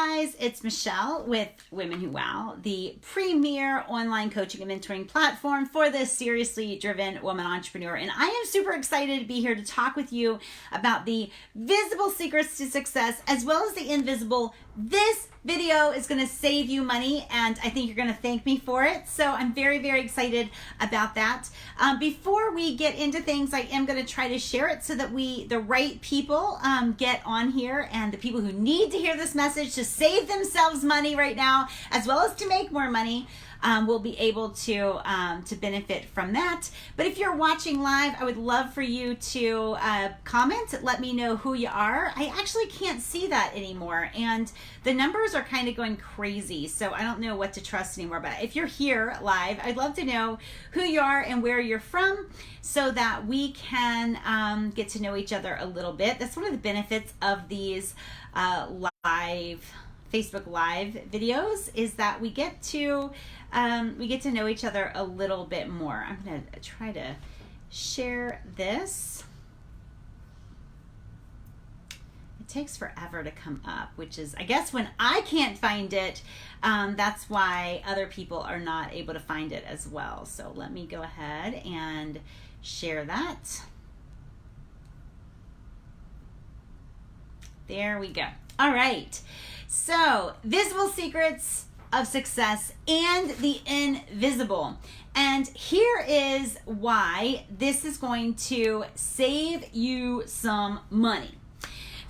guys, it's Michelle with Women Who Wow, the premier online coaching and mentoring platform for the seriously driven woman entrepreneur. And I am super excited to be here to talk with you about the visible secrets to success as well as the invisible. This video is going to save you money, and I think you're going to thank me for it. So I'm very, very excited about that. Before we get into things, I am going to try to share it so that the right people get on here, and the people who need to hear this message to save themselves money right now, as well as to make more money, will be able to benefit from that. But if you're watching live, I would love for you to comment. Let me know who you are. I actually can't see that anymore, and the numbers are kind of going crazy, so I don't know what to trust anymore. But if you're here live, I'd love to know who you are and where you're from so that we can get to know each other a little bit. That's one of the benefits of these Facebook Live videos, is that we get to know each other a little bit more. I'm going to try to share this. It takes forever to come up, which is, I guess, when I can't find it, that's why other people are not able to find it as well. So let me go ahead and share that. There we go. All right. So, visible secrets of success and the invisible. And here is why this is going to save you some money.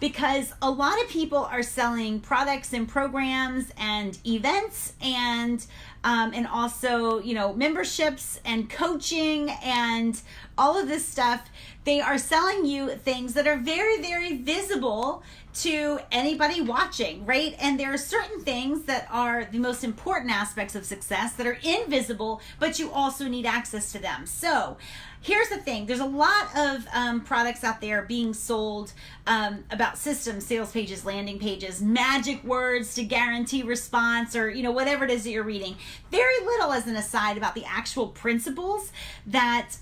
Because a lot of people are selling products and programs and events and also, memberships and coaching and all of this stuff. They are selling you things that are very, very visible to anybody watching, right? And there are certain things that are the most important aspects of success that are invisible, but you also need access to them. So here's the thing. There's a lot of products out there being sold about systems, sales pages, landing pages, magic words to guarantee response, or whatever it is that you're reading. Very little, as an aside, about the actual principles that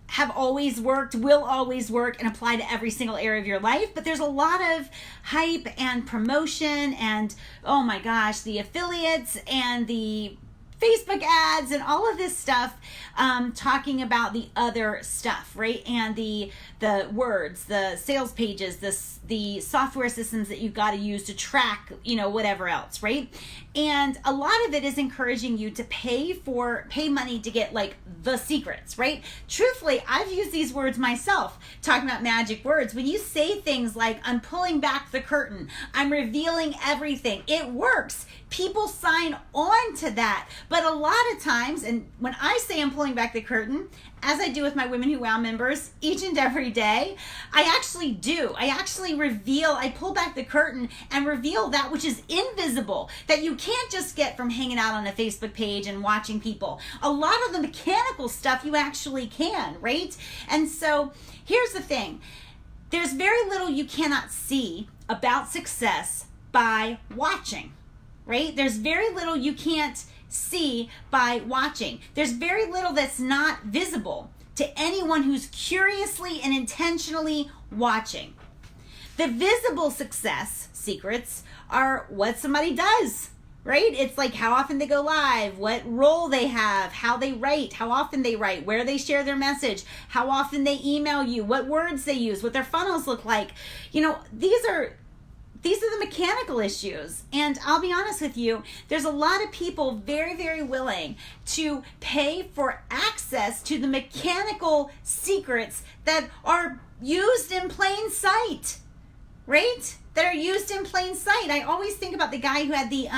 have always worked, will always work, and apply to every single area of your life. But there's a lot of hype and promotion and, oh my gosh, the affiliates and the Facebook ads and all of this stuff talking about the other stuff, right? And the words, the sales pages, the software systems that you've got to use to track, whatever else, right? And a lot of it is encouraging you to pay money to get like the secrets, right? Truthfully, I've used these words myself, talking about magic words. When you say things like, I'm pulling back the curtain, I'm revealing everything, it works. People sign on to that. But a lot of times, and when I say I'm pulling back the curtain, as I do with my Women Who Wow members each and every day, I actually do. I actually I pull back the curtain and reveal that which is invisible, that you can't just get from hanging out on a Facebook page and watching people. A lot of the mechanical stuff you actually can, right? And so here's the thing. There's very little you cannot see about success by watching, right? There's very little you can't see by watching. There's very little that's not visible to anyone who's curiously and intentionally watching. The visible success secrets are what somebody does, right? It's like how often they go live, what role they have, how they write, how often they write, where they share their message, how often they email you, what words they use, what their funnels look like. These are the mechanical issues. And I'll be honest with you, there's a lot of people very, very willing to pay for access to the mechanical secrets that are used in plain sight, right? That are used in plain sight. I always think about the guy who had the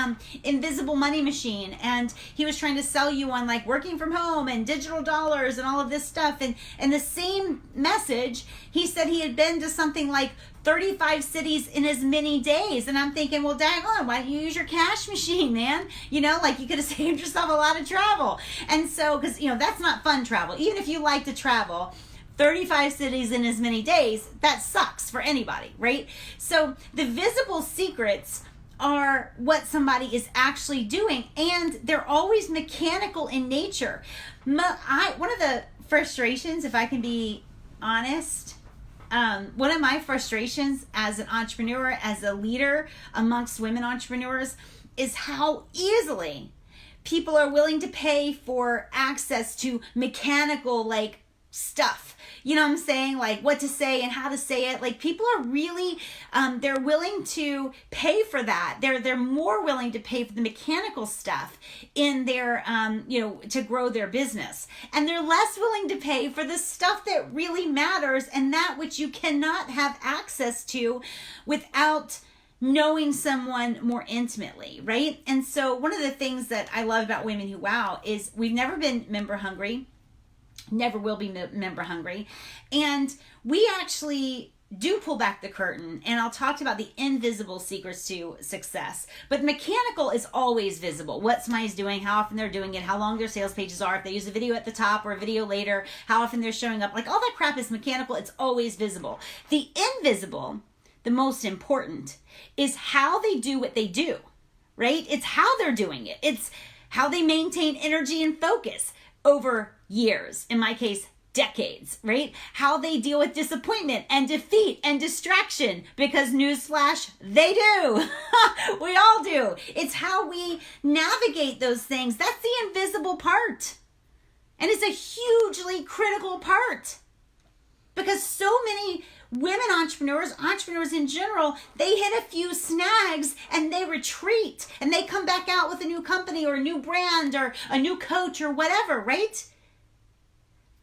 invisible money machine, and he was trying to sell you on like working from home and digital dollars and all of this stuff. And the same message, he said he had been to something like 35 cities in as many days. And I'm thinking, well, daggone, why don't you use your cash machine, man? You could have saved yourself a lot of travel. And so, because, that's not fun travel. Even if you like to travel, 35 cities in as many days, that sucks for anybody, right? So the visible secrets are what somebody is actually doing, and they're always mechanical in nature. One of the frustrations, if I can be honest, one of my frustrations as an entrepreneur, as a leader amongst women entrepreneurs, is how easily people are willing to pay for access to mechanical like stuff. You know what I'm saying? Like what to say and how to say it. Like people are really, they're willing to pay for that. They're more willing to pay for the mechanical stuff in their, to grow their business. And they're less willing to pay for the stuff that really matters and that which you cannot have access to without knowing someone more intimately, right? And so one of the things that I love about Women Who Wow is we've never been member hungry. Never will be member hungry. And we actually do pull back the curtain, and I'll talk about the invisible secrets to success. But mechanical is always visible. What somebody's doing, how often they're doing it, how long their sales pages are, if they use a video at the top or a video later, how often they're showing up. Like all that crap is mechanical. It's always visible. The invisible, the most important, is how they do what they do, right? It's how they're doing it. It's how they maintain energy and focus over years, in my case, decades, right? How they deal with disappointment and defeat and distraction, because newsflash, they do. We all do. It's how we navigate those things. That's the invisible part. And it's a hugely critical part, because so many women entrepreneurs in general, they hit a few snags and they retreat and they come back out with a new company or a new brand or a new coach or whatever, right?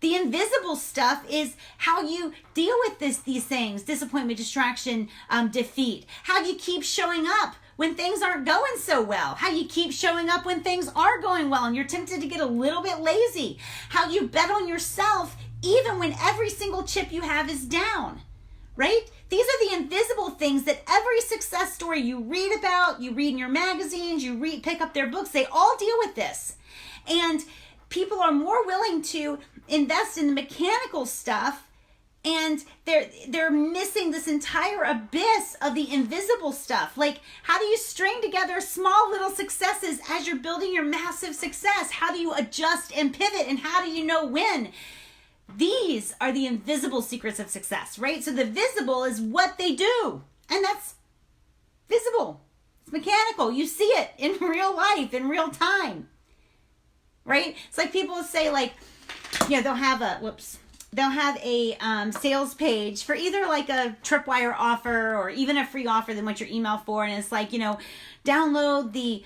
The invisible stuff is how you deal with these things, disappointment, distraction, defeat, how you keep showing up when things aren't going so well, how you keep showing up when things are going well and you're tempted to get a little bit lazy, how you bet on yourself even when every single chip you have is down. Right? These are the invisible things that every success story you read about, you read in your magazines, pick up their books, they all deal with this. And people are more willing to invest in the mechanical stuff, and they're missing this entire abyss of the invisible stuff. Like, how do you string together small little successes as you're building your massive success? How do you adjust and pivot, and how do you know when? These are the invisible secrets of success, right? So the visible is what they do, and that's visible. It's mechanical. You see it in real life, in real time, right? It's like people say, like, they'll have a sales page for either like a Tripwire offer or even a free offer they want your email for, and it's like, download the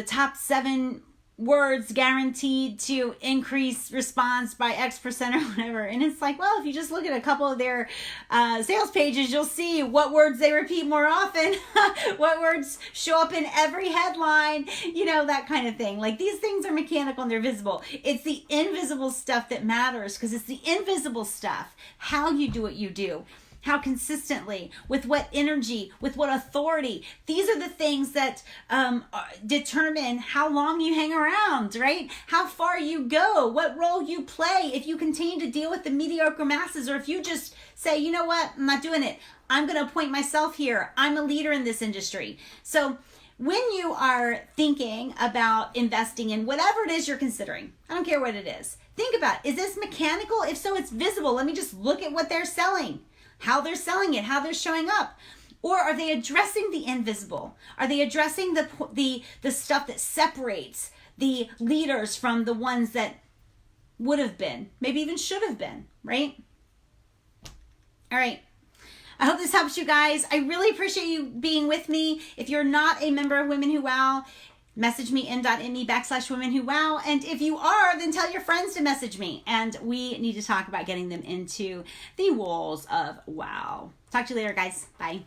top 7 words guaranteed to increase response by X% or whatever. And it's like, well, if you just look at a couple of their sales pages, you'll see what words they repeat more often, what words show up in every headline, that kind of thing. Like, these things are mechanical and they're visible. It's the invisible stuff that matters, because it's the invisible stuff, how you do what you do, how consistently, with what energy, with what authority. These are the things that determine how long you hang around, right? How far you go, what role you play if you continue to deal with the mediocre masses, or if you just say, you know what, I'm not doing it. I'm going to appoint myself here. I'm a leader in this industry. So when you are thinking about investing in whatever it is you're considering, I don't care what it is, think about, is this mechanical? If so, it's visible. Let me just look at what they're selling, how they're selling it, how they're showing up. Or are they addressing the invisible? Are they addressing the stuff that separates the leaders from the ones that would have been, maybe even should have been, right? All right. I hope this helps you guys. I really appreciate you being with me. If you're not a member of Women Who Wow, message me m.me/Women Who Wow. And if you are, then tell your friends to message me. And we need to talk about getting them into the walls of wow. Talk to you later, guys. Bye.